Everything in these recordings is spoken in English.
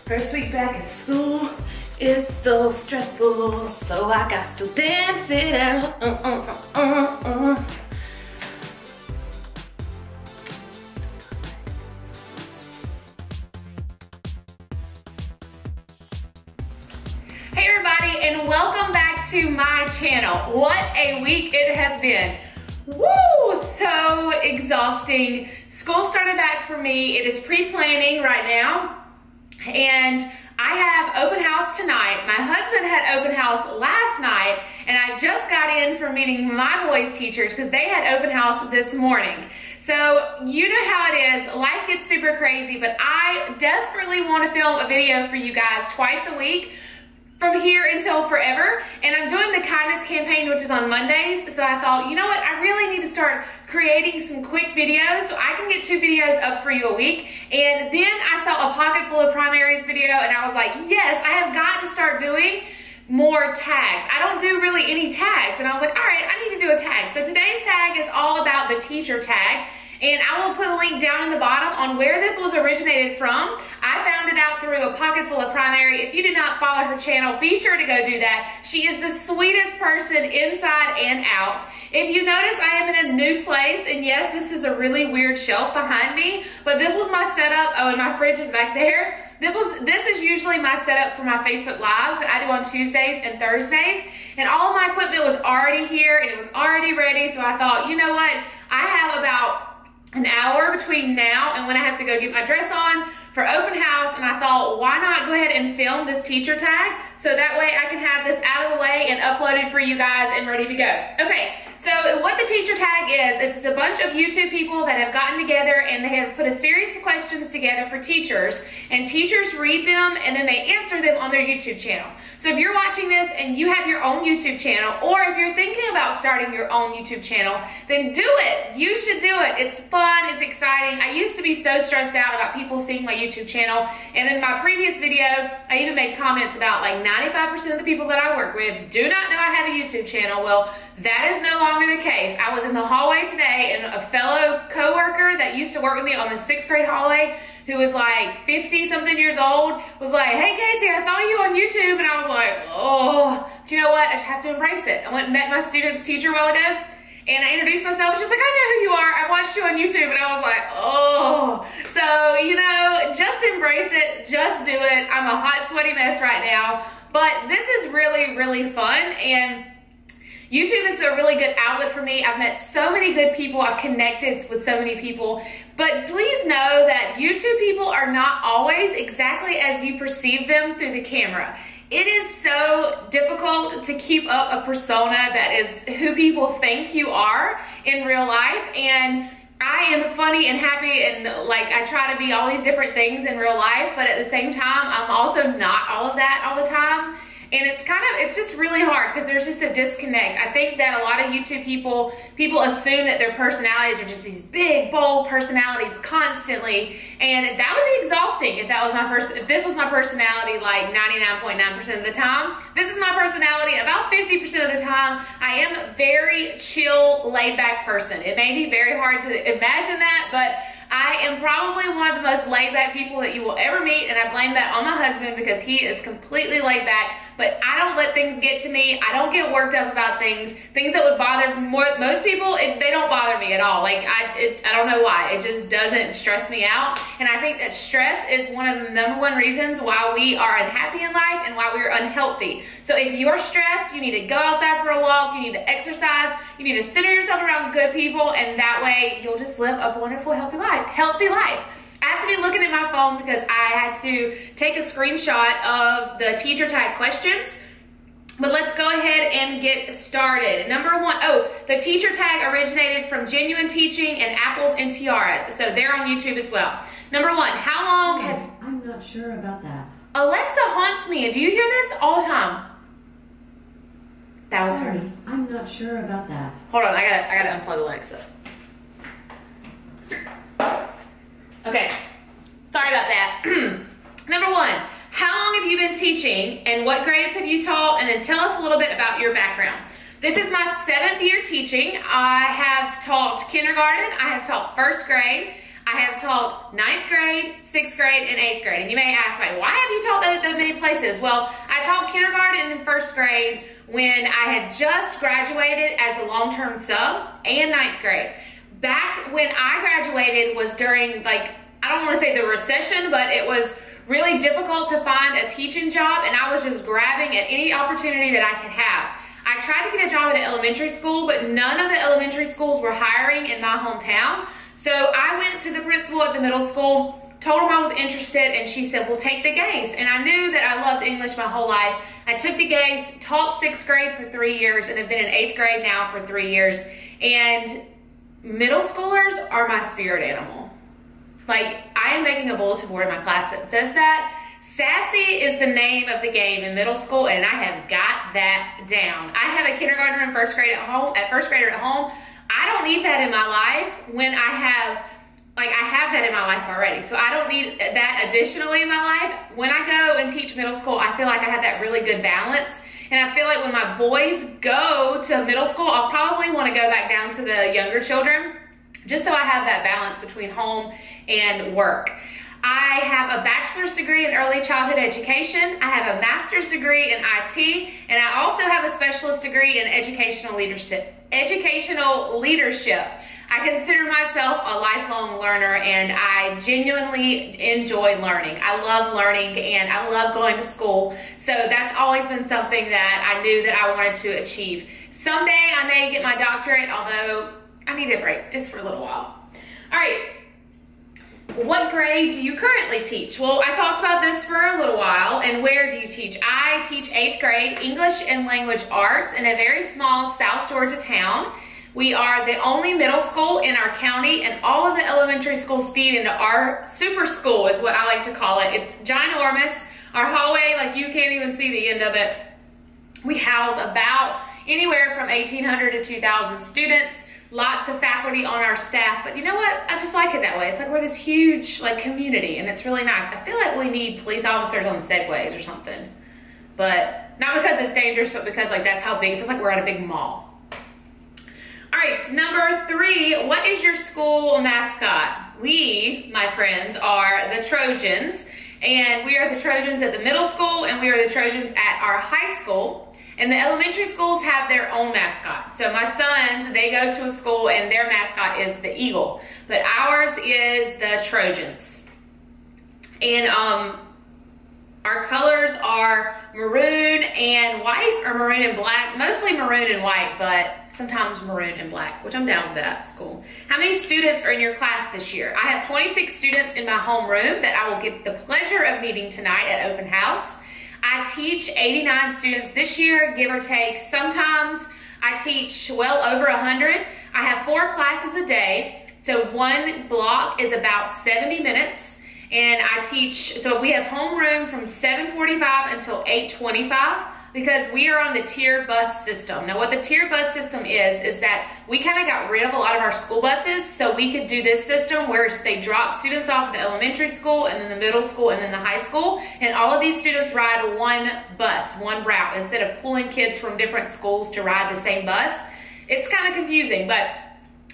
First week back at school is so stressful, so I got to dance it out. Hey everybody, and welcome back to my channel. What a week it has been. Woo! So exhausting. School started back for me. It is pre-planning right now, and I have open house tonight. My husband had open house last night, and I just got in from meeting my boys' teachers because they had open house this morning. So you know how it is. Life gets super crazy, but I desperately want to film a video for you guys twice a week from here until forever. And I'm doing the kindness campaign, which is on Mondays. So I thought, you know what? I really need to start creating some quick videos so I can get 2 videos up for you a week. And then I saw a pocket full of primaries video and I was like, yes, I have got to start doing more tags. I don't do really any tags. And I was like, all right, I need to do a tag. So today's tag is all about the teacher tag. And I will put a link down in the bottom on where this was originated from. I found it out through a pocket full of primary. If you did not follow her channel, be sure to go do that. She is the sweetest person inside and out. If you notice, I am in a new place, and yes, this is a really weird shelf behind me, but this was my setup. Oh, and my fridge is back there. This is usually my setup for my Facebook Lives that I do on Tuesdays and Thursdays, and all of my equipment was already here and it was already ready, so I thought, you know what, I have about an hour between now and when I have to go get my dress on for open house, and I thought, why not go ahead and film this teacher tag so that way I can have this out of the way and uploaded for you guys and ready to go. Okay, so what the teacher tag is, it's a bunch of YouTube people that have gotten together and they have put a series of questions together for teachers, and teachers read them and then they answer them on their YouTube channel. So if you're watching this and you have your own YouTube channel, or if you're thinking about starting your own YouTube channel, then do it. You should do it. It's fun, it's exciting. I used to be so stressed out about people seeing my YouTube channel, and in my previous video, I even made comments about like 95% of the people that I work with do not know I have a YouTube channel. Well, that is no longer the case. I was in the hallway today, and a fellow coworker that used to work with me on the 6th grade hallway, who was like 50-something years old, was like, hey Kayse, I saw you on YouTube. And I was like, oh, do you know what? I just have to embrace it. I went and met my student's teacher a while ago, and I introduced myself. She's like, I know who you are. I watched you on YouTube. And I was like, oh. So, you know, just embrace it. Just do it. I'm a hot, sweaty mess right now. But this is really, really fun. And YouTube is a really good outlet for me. I've met so many good people. I've connected with so many people. But please know that YouTube people are not always exactly as you perceive them through the camera. It is so difficult to keep up a persona that is who people think you are in real life. And I am funny and happy, and like I try to be all these different things in real life, but at the same time, I'm also not all of that all the time. And it's just really hard because there's just a disconnect. I think that a lot of YouTube people assume that their personalities are just these big, bold personalities constantly, and that would be exhausting if this was my personality like 99.9% of the time. This is my personality about 50% of the time. I am a very chill, laid-back person. It may be very hard to imagine that, but I am probably one of the most laid-back people that you will ever meet, and I blame that on my husband because he is completely laid-back. But I don't let things get to me. I don't get worked up about things that would bother most people. They don't bother me at all. Like I don't know why. It just doesn't stress me out. And I think that stress is one of the #1 reasons why we are unhappy in life and why we're unhealthy. So if you're stressed, you need to go outside for a walk. You need to exercise. You need to center yourself around good people, and that way you'll just live a wonderful, healthy life. I have to be looking at my phone because I had to take a screenshot of the teacher tag questions. But let's go ahead and get started. #1, oh, the teacher tag originated from Genuine Teaching and Apples and Tiaras. So they're on YouTube as well. #1, how long have... I'm not sure about that. Alexa haunts me. Do you hear this all the time? That was Sorry, her. I'm not sure about that. Hold on, I gotta unplug Alexa. Okay, sorry about that. #1, how long have you been teaching and what grades have you taught? And then tell us a little bit about your background. This is my 7th year teaching. I have taught kindergarten, I have taught 1st grade, I have taught 9th grade, 6th grade, and 8th grade. And you may ask, like, why have you taught those many places? Well, I taught kindergarten and 1st grade when I had just graduated as a long-term sub, and 9th grade. Back when I graduated was during, like, I don't want to say the recession, but it was really difficult to find a teaching job, and I was just grabbing at any opportunity that I could have. I tried to get a job at an elementary school, but none of the elementary schools were hiring in my hometown. So I went to the principal at the middle school, told him I was interested, and she said, well, take the Kayse. And I knew that I loved English my whole life. I took the Kayse, taught 6th grade for 3 years, and have been in 8th grade now for 3 years. And middle schoolers are my spirit animal. Like, I am making a bulletin board in my class that says that. Sassy is the name of the game in middle school, and I have got that down. I have a kindergartner and 1st grader at home. I don't need that in my life when I have that in my life already. So I don't need that additionally in my life. When I go and teach middle school, I feel like I have that really good balance. And I feel like when my boys go to middle school, I'll probably want to go back down to the younger children, just so I have that balance between home and work. I have a bachelor's degree in early childhood education. I have a master's degree in IT, and I also have a specialist degree in educational leadership. I consider myself a lifelong learner, and I genuinely enjoy learning. I love learning, and I love going to school. So that's always been something that I knew that I wanted to achieve. Someday I may get my doctorate, although I need a break just for a little while. All right. What grade do you currently teach? Well, I talked about this for a little while. And where do you teach? I teach 8th grade English and Language Arts in a very small South Georgia town. We are the only middle school in our county, and all of the elementary schools feed into our super school is what I like to call it. It's ginormous. Our hallway, like, you can't even see the end of it. We house about anywhere from 1,800 to 2,000 students. Lots of faculty on our staff, but you know what? I just like it that way. It's like we're this huge, like, community, and it's really nice. I feel like we need police officers on segways or something, but not because it's dangerous, but because, like, that's how big it feels. Like we're at a big mall. All right, number 3, what is your school mascot? We, my friends, are the Trojans, and we are the Trojans at the middle school, and we are the Trojans at our high school. And the elementary schools have their own mascot. So my sons, they go to a school and their mascot is the eagle, but ours is the Trojans. And our colors are maroon and white, or maroon and black, mostly maroon and white, but sometimes maroon and black, which I'm down with that. It's cool. How many students are in your class this year? I have 26 students in my homeroom that I will get the pleasure of meeting tonight at open house. I teach 89 students this year, give or take. Sometimes I teach well over 100. I have 4 classes a day, so one block is about 70 minutes. And I teach, so we have homeroom from 7:45 until 8:25 because we are on the tier bus system. Now what the tier bus system is that we kind of got rid of a lot of our school buses so we could do this system where they drop students off at the elementary school and then the middle school and then the high school, and all of these students ride one bus, one route, instead of pulling kids from different schools to ride the same bus. It's kind of confusing, but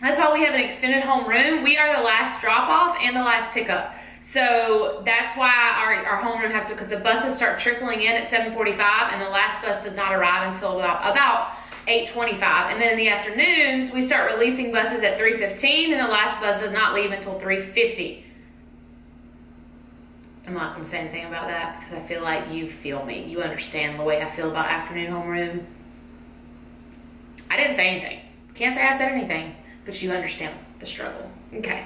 that's why we have an extended homeroom. We are the last drop off and the last pickup. So that's why our homeroom have to, because the buses start trickling in at 7:45 and the last bus does not arrive until about 8:25. And then in the afternoons, we start releasing buses at 3:15 and the last bus does not leave until 3:50. I'm not going to say anything about that because I feel like you feel me. You understand the way I feel about afternoon homeroom. I didn't say anything. Can't say I said anything, but you understand the struggle. Okay.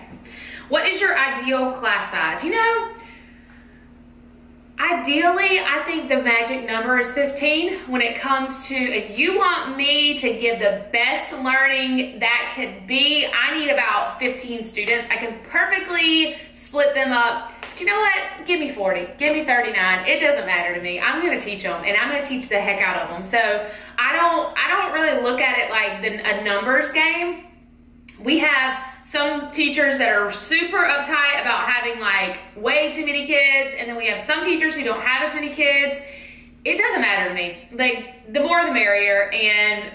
What is your ideal class size? You know, ideally, I think the magic number is 15 when it comes to, if you want me to give the best learning that could be, I need about 15 students. I can perfectly split them up. But you know what? Give me 40, give me 39. It doesn't matter to me. I'm gonna teach them and I'm gonna teach the heck out of them. So I don't really look at it like a numbers game. We have some teachers that are super uptight about having like way too many kids, and then we have some teachers who don't have as many kids. It doesn't matter to me. Like, the more the merrier, and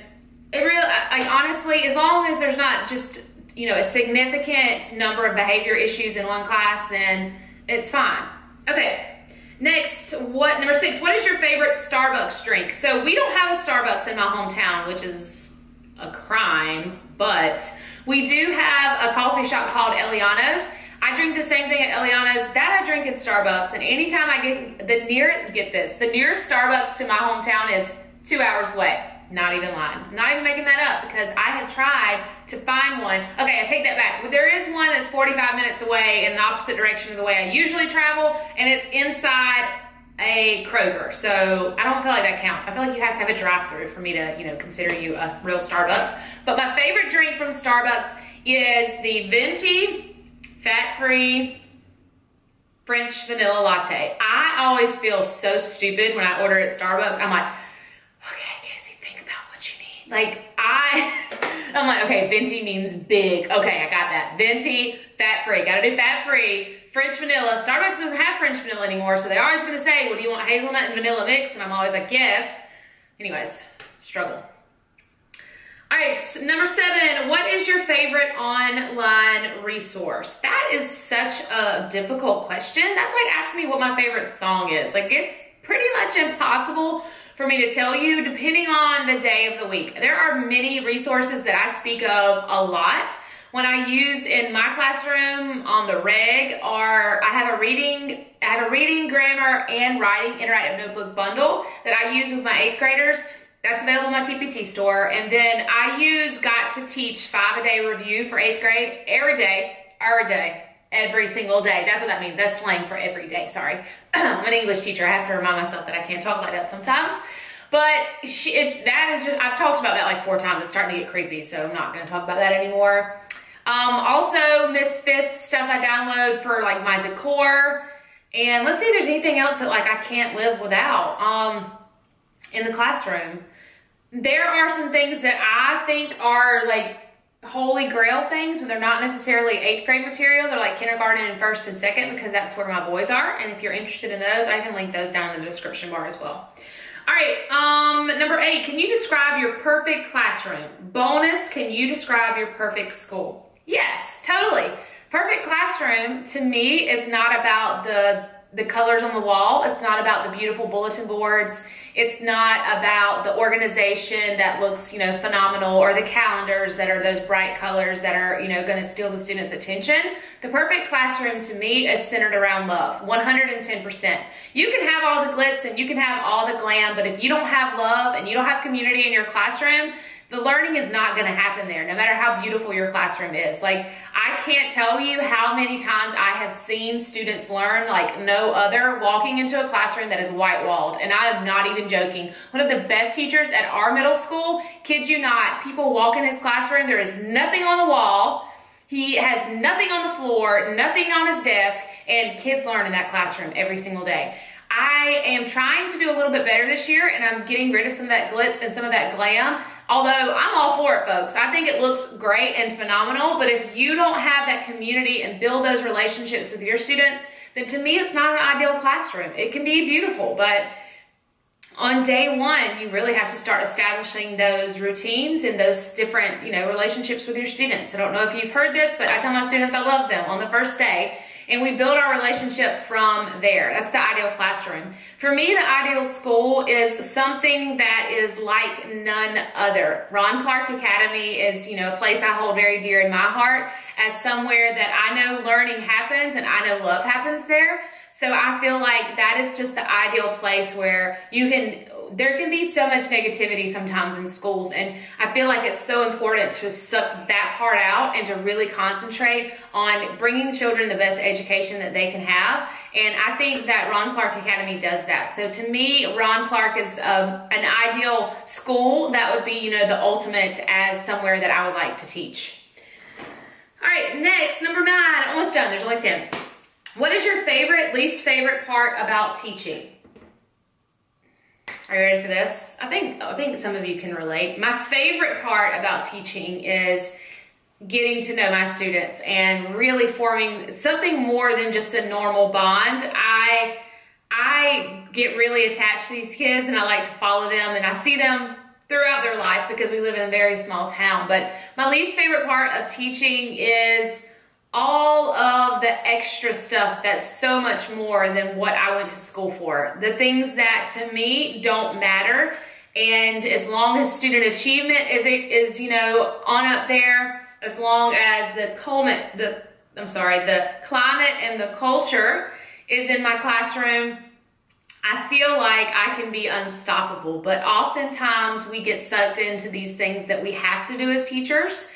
it really, like, honestly, as long as there's not just, a significant number of behavior issues in one class, then it's fine. Okay, next, number 6, what is your favorite Starbucks drink? So we don't have a Starbucks in my hometown, which is a crime, but we do have a coffee shop called Eliano's. I drink the same thing at Eliano's that I drink at Starbucks, and anytime I get the nearest Starbucks to my hometown is 2 hours away. Not even lying. I'm not even making that up, because I have tried to find one. Okay, I take that back. There is one that's 45 minutes away in the opposite direction of the way I usually travel, and it's inside a Kroger. So I don't feel like that counts. I feel like you have to have a drive-through for me to, consider you a real Starbucks. But my favorite drink from Starbucks is the venti, fat-free French vanilla latte. I always feel so stupid when I order at Starbucks. I'm like, okay, Kayse, think about what you need. Like, I'm like, okay, venti means big. Okay, I got that. Venti, fat-free. Gotta do fat-free. French vanilla. Starbucks doesn't have French vanilla anymore, so they're always gonna say, well, do you want hazelnut and vanilla mix? And I'm always like, yes. Anyways, struggle. All right, number 7, what is your favorite online resource? That is such a difficult question. That's like asking me what my favorite song is. Like, it's pretty much impossible for me to tell you, depending on the day of the week. There are many resources that I speak of a lot. When I use in my classroom on the reg, or I have a reading, grammar, and writing interactive notebook bundle that I use with my 8th graders. That's available in my TPT store. And then I use Got to Teach 5-a-day review for 8th grade every single day. That's what that means. That's slang for every day, sorry. I'm an English teacher. I have to remind myself that I can't talk like that sometimes. But I've talked about that like 4 times. It's starting to get creepy, so I'm not gonna talk about that anymore. Also, Misfits stuff I download for like my decor. And let's see if there's anything else that like I can't live without in the classroom. There are some things that I think are like holy grail things, but they're not necessarily 8th grade material. They're like kindergarten and 1st and 2nd, because that's where my boys are. And if you're interested in those, I can link those down in the description bar as well. All right, number 8, can you describe your perfect classroom? Bonus, can you describe your perfect school? Yes, totally. Perfect classroom to me is not about the colors on the wall. It's not about the beautiful bulletin boards. It's not about the organization that looks, phenomenal, or the calendars that are those bright colors that are, going to steal the students' attention. The perfect classroom to me is centered around love, 110%. You can have all the glitz and you can have all the glam, but if you don't have love and you don't have community in your classroom, the learning is not going to happen there, no matter how beautiful your classroom is. Like, I can't tell you how many times I have seen students learn like no other walking into a classroom that is white-walled, and I am not even joking. One of the best teachers at our middle school, kid you not, people walk in his classroom, there is nothing on the wall, he has nothing on the floor, nothing on his desk, and kids learn in that classroom every single day. I am trying to do a little bit better this year, and I'm getting rid of some of that glitz and some of that glam. Although I'm all for it, folks. I think it looks great and phenomenal, but if you don't have that community and build those relationships with your students, then to me, it's not an ideal classroom. It can be beautiful, but on day 1, you really have to start establishing those routines and those different, relationships with your students. I don't know if you've heard this, but I tell my students I love them on the first day. And we build our relationship from there. That's the ideal classroom. For me, the ideal school is something that is like none other. Ron Clark Academy is, a place I hold very dear in my heart, as somewhere that I know learning happens and I know love happens there. So I feel like that is just the ideal place where there can be so much negativity sometimes in schools, and I feel like it's so important to suck that part out and to really concentrate on bringing children the best education that they can have. And I think that Ron Clark Academy does that. So to me, Ron Clark is an ideal school that would be, the ultimate as somewhere that I would like to teach. All right, next, number 9, almost done, there's only 10. What is your least favorite part about teaching? Are you ready for this? I think some of you can relate. My favorite part about teaching is getting to know my students and really forming something more than just a normal bond. I get really attached to these kids, and I like to follow them, and I see them throughout their life because we live in a very small town. But my least favorite part of teaching is all of the extra stuff that's so much more than what I went to school for. The things that to me don't matter. And as long as student achievement is you know, on up there, as long as the climate and the culture is in my classroom, I feel like I can be unstoppable. But oftentimes we get sucked into these things that we have to do as teachers,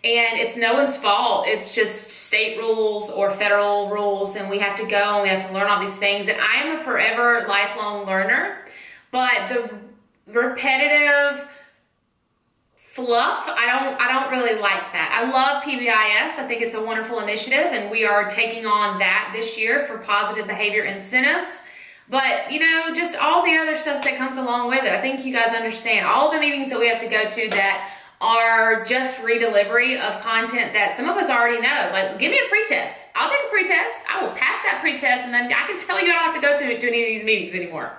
and it's no one's fault. It's just state rules or federal rules, and we have to go and we have to learn all these things. And I am a forever lifelong learner, but the repetitive fluff, I don't really like that. I love PBIS. I think it's a wonderful initiative, and we are taking on that this year for positive behavior incentives. But, you know, just all the other stuff that comes along with it. I think you guys understand all the meetings that we have to go to that are just redelivery of content that some of us already know. Like, give me a pretest. I'll take a pretest. I will pass that pretest, and then I can tell you I don't have to go through to any of these meetings anymore.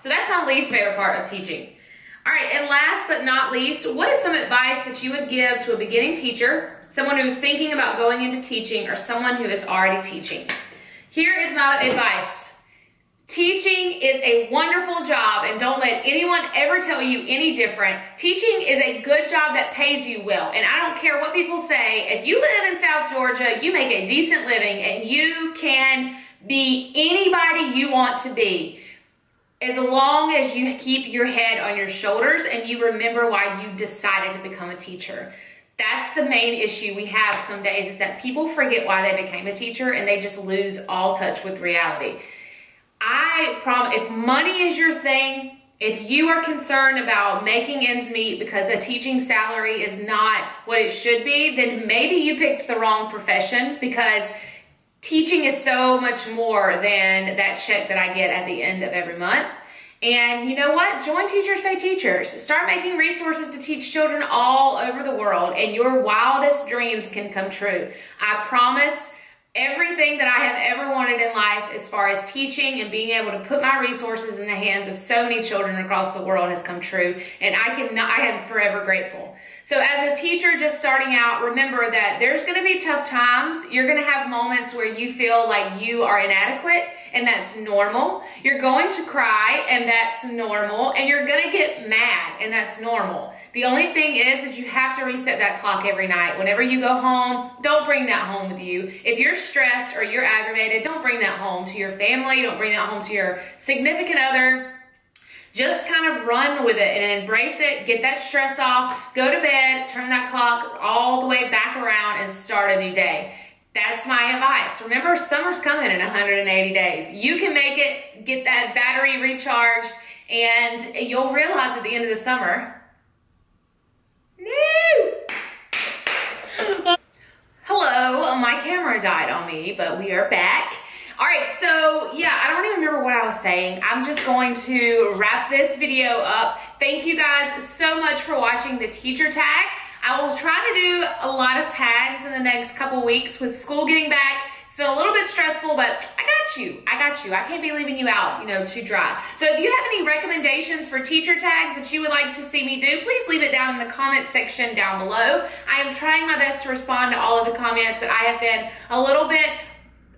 So that's my least favorite part of teaching. All right, and last but not least, what is some advice that you would give to a beginning teacher, someone who is thinking about going into teaching, or someone who is already teaching? Here is my advice. Teaching is a wonderful job, and don't let anyone ever tell you any different. Teaching is a good job that pays you well, and I don't care what people say. If you live in South Georgia, you make a decent living, and you can be anybody you want to be, as long as you keep your head on your shoulders and you remember why you decided to become a teacher. That's the main issue we have some days, is that people forget why they became a teacher and they just lose all touch with reality. I promise, if money is your thing, if you are concerned about making ends meet because a teaching salary is not what it should be, then maybe you picked the wrong profession, because teaching is so much more than that check that I get at the end of every month. And you know what? Join Teachers Pay Teachers. Start making resources to teach children all over the world, and your wildest dreams can come true. I promise. Everything that I have ever wanted in life as far as teaching and being able to put my resources in the hands of so many children across the world has come true, and I am forever grateful. So as a teacher just starting out, remember that there's going to be tough times. You're going to have moments where you feel like you are inadequate, and that's normal. You're going to cry, and that's normal, and you're going to get mad, and that's normal. The only thing is you have to reset that clock every night. Whenever you go home, don't bring that home with you. If you're stressed or you're aggravated, don't bring that home to your family. Don't bring that home to your significant other. Just kind of run with it and embrace it. Get that stress off. Go to bed. Turn that clock all the way back around and start a new day. That's my advice. Remember, summer's coming in 180 days. You can make it. Get that battery recharged, and you'll realize at the end of the summer, hello, my camera died on me, but we are back. All right, so yeah, I don't even remember what I was saying. I'm just going to wrap this video up. Thank you guys so much for watching the teacher tag. I will try to do a lot of tags in the next couple weeks with school getting back. It's been a little bit stressful, but I got you. I can't be leaving you out, too dry. So if you have any recommendations for teacher tags that you would like to see me do, please leave it down in the comment section down below. I am trying my best to respond to all of the comments, but I have been a little bit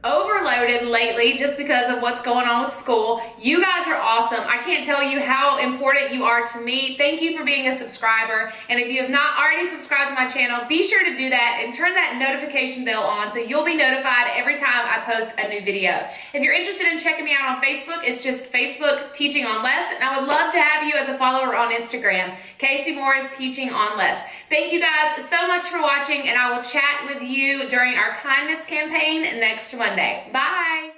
overloaded lately just because of what's going on with school. You guys are awesome. I can't tell you how important you are to me. Thank you for being a subscriber. And if you have not already subscribed to my channel, be sure to do that and turn that notification bell on so you'll be notified every time I post a new video. If you're interested in checking me out on Facebook, it's just Facebook Teaching on Less, and I would love to have you as a follower on Instagram. Kayse Morris Teaching on Less. Thank you guys so much for watching, and I will chat with you during our kindness campaign next Monday. Bye.